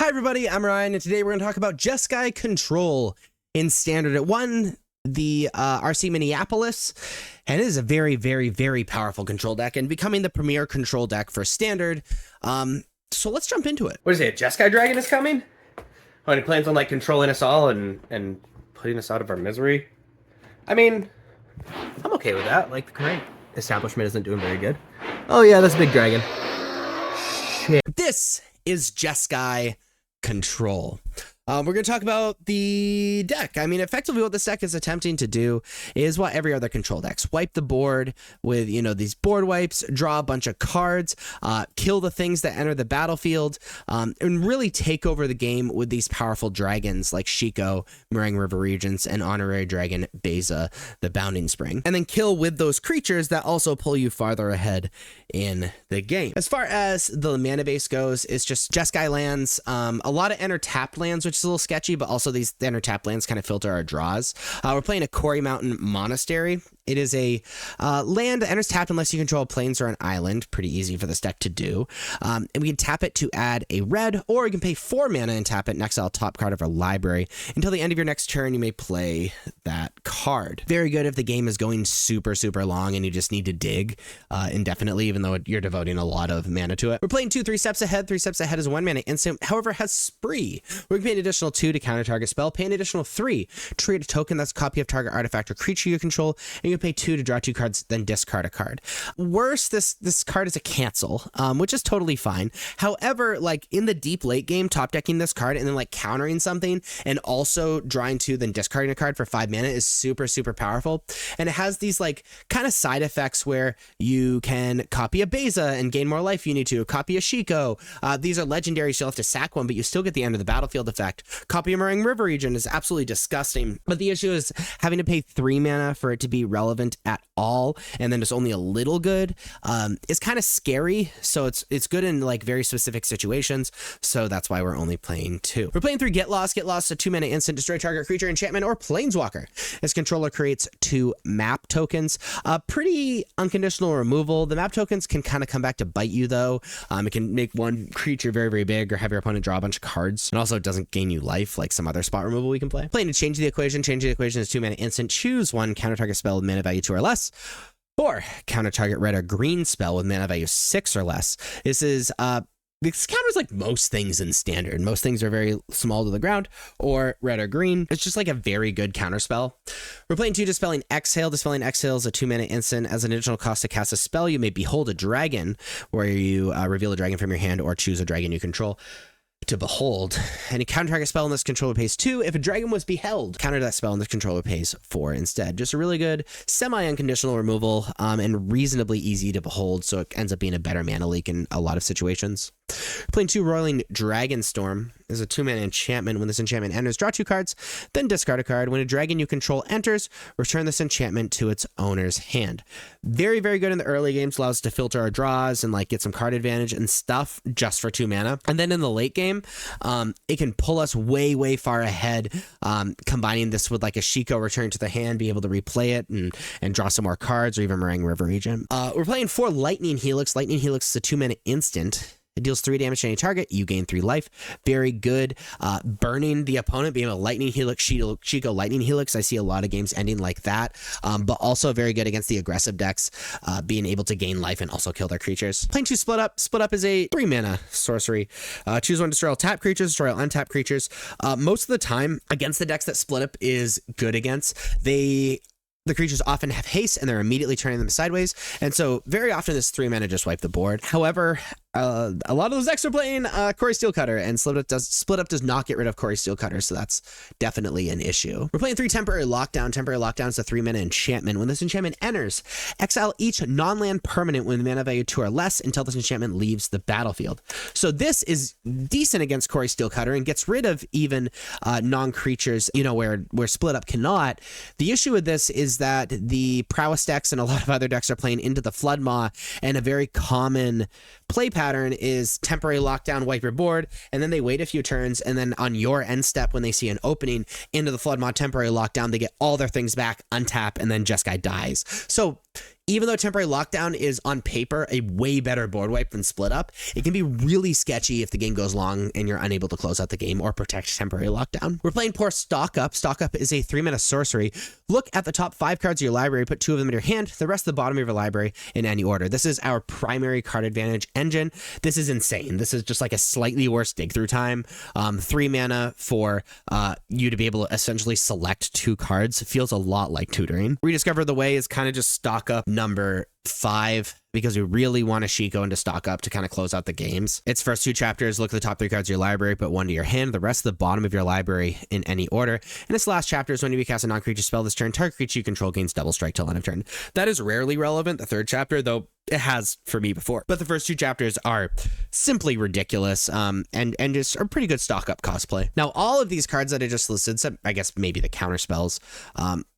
Hi everybody, I'm Ryan, and today we're going to talk about Jeskai Control in Standard. It won the RC Minneapolis, and it is a very, very, very powerful control deck, and becoming the premier control deck for Standard. So let's jump into it. What is it? Jeskai Dragon is coming? Oh, and he plans on like controlling us all and putting us out of our misery. I mean, I'm okay with that. Like the current establishment isn't doing very good. Oh yeah, that's a big dragon. Shit. This is Jeskai Control. We're going to talk about the deck. I mean, effectively what this deck is attempting to do is what every other control decks. Wipe the board with, these board wipes, draw a bunch of cards, kill the things that enter the battlefield, and really take over the game with these powerful dragons like Shiko, Meringue River Regents, and honorary dragon Beza, the Bounding Spring. And then kill with those creatures that also pull you farther ahead in the game. As far as the mana base goes, it's just Jeskai lands, a lot of enter tapped lands, which is a little sketchy, but also these enter tap lands kind of filter our draws. We're playing a Quarry Mountain Monastery. It is a land that enters tapped unless you control plains or an island. Pretty easy for this deck to do. And we can tap it to add a red, or you can pay 4 mana and tap it and exile top card of our library. Until the end of your next turn, you may play that card. Very good if the game is going super, super long and you just need to dig indefinitely, even though you're devoting a lot of mana to it. We're playing 3 steps ahead. 3 steps ahead is a 1 mana instant, however, has Spree. We're going to pay an additional 2 to counter target spell, pay an additional 3 to create a token that's a copy of target artifact or creature you control, and you pay 2 to draw 2 cards, then discard a card. Worse, this card is a cancel, which is totally fine. However, like in the deep late game, top decking this card and then like countering something and also drawing 2, then discarding a card for 5 mana is super, super powerful. And it has these like kind of side effects where you can copy a Beza and gain more life if you need to, copy a Shiko. These are legendary, so you'll have to sack one, but you still get the end of the battlefield effect. Copy a Meringue River Region is absolutely disgusting, but the issue is having to pay 3 mana for it to be relevant at all, and then it's only a little good. It's kind of scary, so it's good in like very specific situations, so that's why we're only playing 2. We're playing 3 Get Lost. Get Lost, a 2 mana instant, destroy target creature, enchantment, or planeswalker. Its controller creates 2 map tokens. Pretty unconditional removal. The map tokens can kind of come back to bite you though. It can make one creature very, very big, or have your opponent draw a bunch of cards, and also it doesn't gain you life like some other spot removal we can play. Playing to change the equation. Change the equation is 2 mana instant. Choose 1 counter target spell with mana value 2 or less, or counter target red or green spell with mana value 6 or less. This counters like most things in Standard. Most things are very small to the ground, or red or green. It's just like a very good counter spell. We're playing 2 Dispelling Exhale. Dispelling Exhale is a 2 mana instant. As an additional cost to cast a spell, you may behold a dragon, where you reveal a dragon from your hand or choose a dragon you control to behold. Any counter target spell in this controller pays 2. If a dragon was beheld, counter that spell in this controller pays 4 instead. Just a really good semi-unconditional removal, and reasonably easy to behold, so it ends up being a better mana leak in a lot of situations. Playing 2 Roiling Dragonstorm is a 2 mana enchantment. When this enchantment enters, draw 2 cards, then discard a card. When a dragon you control enters, return this enchantment to its owner's hand. Very, very good in the early games. Allows us to filter our draws and like get some card advantage and stuff just for 2 mana. And then in the late game, it can pull us way, way far ahead. Combining this with like a Shiko return to the hand, be able to replay it and draw some more cards, or even Meringue River Region. We're playing 4 Lightning Helix. Lightning Helix is a 2 mana instant. It deals 3 damage to any target. You gain 3 life. Very good. Burning the opponent, being a Lightning Helix, Shiko Lightning Helix. I see a lot of games ending like that. But also very good against the aggressive decks, being able to gain life and also kill their creatures. Playing 2 Split Up. Split Up is a 3 mana sorcery. Choose 1 destroy all tap creatures, destroy all untap creatures. Most of the time, against the decks that Split Up is good against, the creatures often have haste and they're immediately turning them sideways. And so very often this 3 mana just wipe the board. However, a lot of those decks are playing Quarry Steelcutter, and Split Up does not get rid of Quarry Steelcutter, so that's definitely an issue. We're playing 3 Temporary Lockdown. Temporary Lockdown is a 3 mana enchantment. When this enchantment enters, exile each non-land permanent with mana value 2 or less until this enchantment leaves the battlefield. So this is decent against Quarry Steelcutter and gets rid of even non-creatures, where Split Up cannot. The issue with this is that the Prowess decks and a lot of other decks are playing into the Flood Maw, and a very common play pattern is temporary lockdown, wipe your board, and then they wait a few turns, and then on your end step, when they see an opening into the Flood Maw temporary lockdown, they get all their things back, untap, and then Jeskai dies. So Even though Temporary Lockdown is on paper a way better board wipe than Split Up, it can be really sketchy if the game goes long and you're unable to close out the game or protect Temporary Lockdown. We're playing poor Stock Up. Stock Up is a 3-mana sorcery. Look at the top 5 cards of your library, put 2 of them in your hand, the rest at the bottom of your library in any order. This is our primary card advantage engine. This is insane. This is just like a slightly worse dig through time. 3 mana for you to be able to essentially select 2 cards. Feels a lot like tutoring. Rediscover the Way is kind of just Stock Up number 5 because we really want to Shiko into Stock Up to kind of close out the games. Its first 2 chapters, look at the top 3 cards of your library, put 1 to your hand, the rest at the bottom of your library in any order. And its last chapter is when you cast a non-creature spell this turn, target creature you control gains double strike till end of turn. That is rarely relevant, the 3rd chapter, though it has for me before. But the first 2 chapters are simply ridiculous and just are pretty good Stock Up cosplay. Now, all of these cards that I just listed, except I guess maybe the counter spells,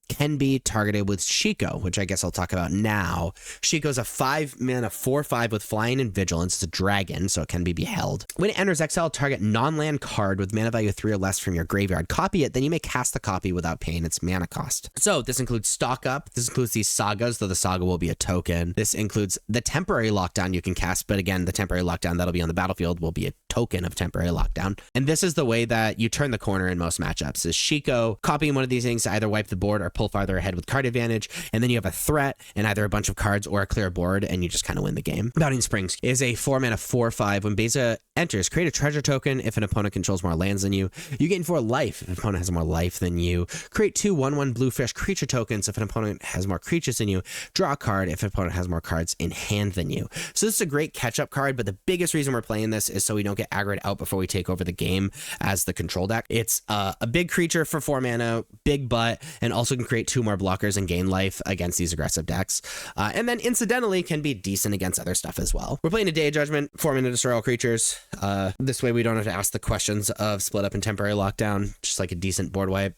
can be targeted with Shiko, which I guess I'll talk about now. Shiko's a 5-mana 4/5 with flying and vigilance. It's a dragon, so it can be beheld. When it enters exile, target non-land card with mana value 3 or less from your graveyard. Copy it, then you may cast the copy without paying its mana cost. So this includes Stock Up. This includes these sagas, though the saga will be a token. This includes the Temporary Lockdown you can cast, but again, the Temporary Lockdown that'll be on the battlefield will be a token of Temporary Lockdown. And this is the way that you turn the corner in most matchups, is Shiko copying one of these things to either wipe the board or pull farther ahead with card advantage, and then you have a threat and either a bunch of cards or a clear board, and you just kind of win the game. Bounding Springs is a 4-mana 4/5. When Beza enters, create a treasure token. If an opponent controls more lands than you gain 4 life. If an opponent has more life than you, create 2 1/1 bluefish creature tokens. If an opponent has more creatures than you, draw a card. If an opponent has more cards in hand than you. So this is a great catch-up card, but the biggest reason we're playing this is so we don't get aggroed out before we take over the game as the control deck. It's a big creature for 4 mana, big butt, and also can create 2 more blockers and gain life against these aggressive decks. And then incidentally can be decent against other stuff as well. We're playing a Day of Judgment, 4 mana destroy all creatures. This way we don't have to ask the questions of Split Up and Temporary Lockdown, just like a decent board wipe.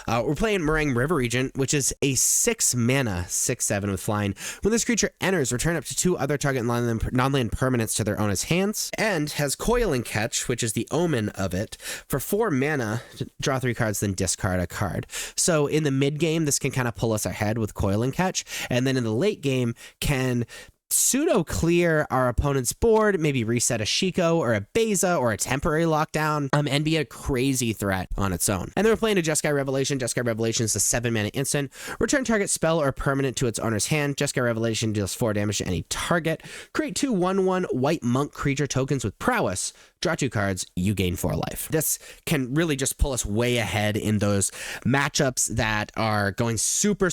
We're playing Meringue River Regent, which is a 6 mana 6/7 with flying. When this creature enters, return up to 2 other target non-land permanents to their owner's hands, and has Coil and Catch, which is the omen of it. For 4 mana, draw 3 cards, then discard a card. So in the mid game, this can kind of pull us ahead with Coil and Catch, and then in the late game can pseudo clear our opponent's board, maybe reset a Shiko or a Beza or a Temporary Lockdown, and be a crazy threat on its own. And then we're playing a Jeskai Revelation. Jeskai Revelation is a 7-mana instant. Return target spell or permanent to its owner's hand. Jeskai Revelation deals 4 damage to any target. Create 2 1/1 white monk creature tokens with prowess. Draw 2 cards, you gain 4 life. This can really just pull us way ahead in those matchups that are going super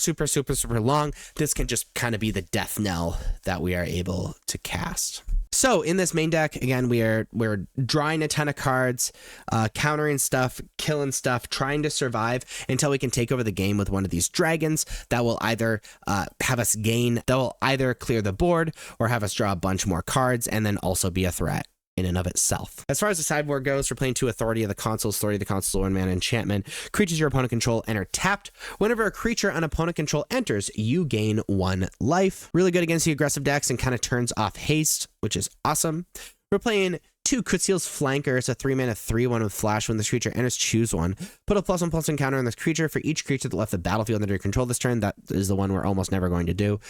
long. This can just kind of be the death knell that we are able to cast. So in this main deck, again, we're drawing a ton of cards, countering stuff, killing stuff, trying to survive until we can take over the game with one of these dragons that will either either clear the board or have us draw a bunch more cards and then also be a threat in and of itself. As far as the sideboard goes, we're playing 2 Authority of the Consuls. Authority of the Consuls, 1 mana enchantment. Creatures your opponent control enter tapped. Whenever a creature an opponent control enters, you gain 1 life. Really good against the aggressive decks and kind of turns off haste, which is awesome. We're playing 2 Kutziel's Flankers, a 3 mana 3/1 with flash. When this creature enters, choose 1. Put a +1/+1 counter on this creature for each creature that left the battlefield under your control this turn. That is the one we're almost never going to do.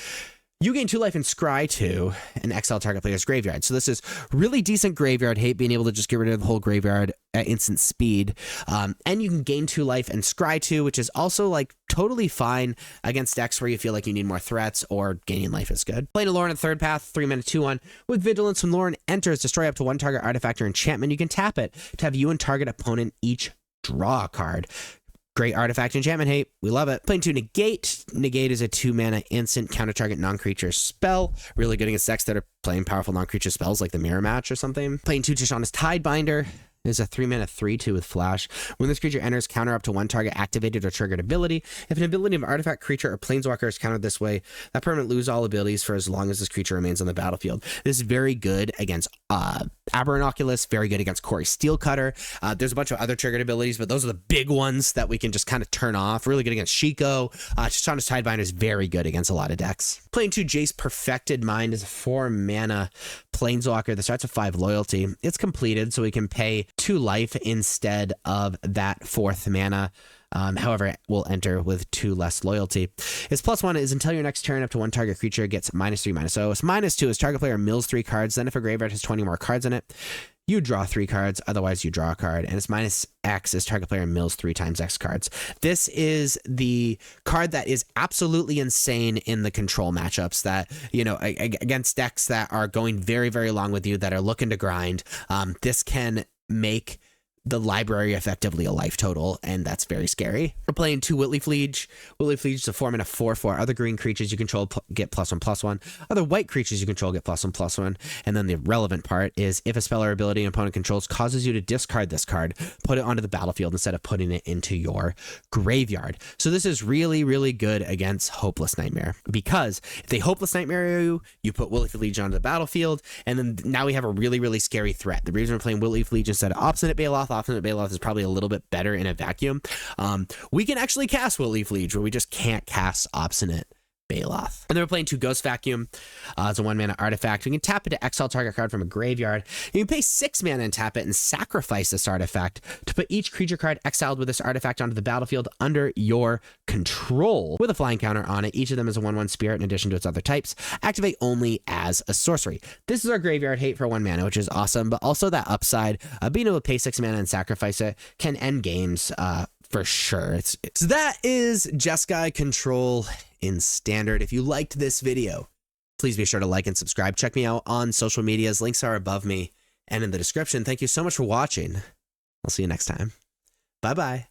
You gain 2 life and scry 2 and exile target player's graveyard. So this is really decent graveyard hate, being able to just get rid of the whole graveyard at instant speed. And you can gain 2 life and scry 2, which is also like totally fine against decks where you feel like you need more threats or gaining life is good. Playing a Lauren in third path, 3 mana 2/1 with vigilance. When Lauren enters, destroy up to 1 target artifact or enchantment. You can tap it to have you and target opponent each draw a card. Great artifact enchantment hate. We love it. Playing 2 Negate. Negate is a 2 mana instant counter target non-creature spell. Really good against decks that are playing powerful non-creature spells like the Mirror Match or something. Playing 2 Tishana's Tidebinder. Is a 3 mana 3/2 with flash. When this creature enters, counter up to 1 target activated or triggered ability. If an ability of an artifact, creature, or planeswalker is countered this way, that permanent lose all abilities for as long as this creature remains on the battlefield. This is very good against Aberonoculus, very good against Corey Steelcutter. There's a bunch of other triggered abilities, but those are the big ones that we can just kind of turn off. Really good against Shiko. Tishana's Tidebinder is very good against a lot of decks. Playing 2 Jace Perfected Mind is a 4 mana planeswalker that starts at 5 loyalty. It's completed, so we can pay 2 life instead of that 4th mana However, it will enter with 2 less loyalty. Its +1 is until your next turn, up to 1 target creature gets -3/-0. Its -2 is target player mills 3 cards. Then if a graveyard has 20 more cards in it, you draw 3 cards, otherwise you draw a card. And its -X is target player mills 3 times X cards. This is the card that is absolutely insane in the control matchups that, against decks that are going very, very long with you, that are looking to grind. This can make the library effectively a life total, and that's very scary. We're playing 2 Whitley Fleege. Whitley Fleege is a 4-mana 4/4. Other green creatures you control get +1/+1. Other white creatures you control get +1/+1. And then the relevant part is if a spell or ability an opponent controls causes you to discard this card, put it onto the battlefield instead of putting it into your graveyard. So this is really, really good against Hopeless Nightmare, because if they Hopeless Nightmare you, you put Whitley Fleege onto the battlefield, and then now we have a really, really scary threat. The reason we're playing Whitley Fleege instead of Obstinate Baloth, Obstinate Baloth is probably a little bit better in a vacuum. We can actually cast Whitley Fleege, where we just can't cast Obstinate Baloth. And then we're playing 2 Ghost Vacuum. It's a 1-mana artifact. We can tap it to exile target card from a graveyard. You can pay 6 mana and tap it and sacrifice this artifact to put each creature card exiled with this artifact onto the battlefield under your control with a flying counter on it. Each of them is a 1/1 spirit in addition to its other types. Activate only as a sorcery. This is our graveyard hate for 1 mana, which is awesome, but also that upside, being able to pay 6 mana and sacrifice it, can end games for sure. So that is Jeskai Control in Standard. If you liked this video, please be sure to like and subscribe. Check me out on social medias. Links are above me and in the description. Thank you so much for watching. I'll see you next time. Bye-bye.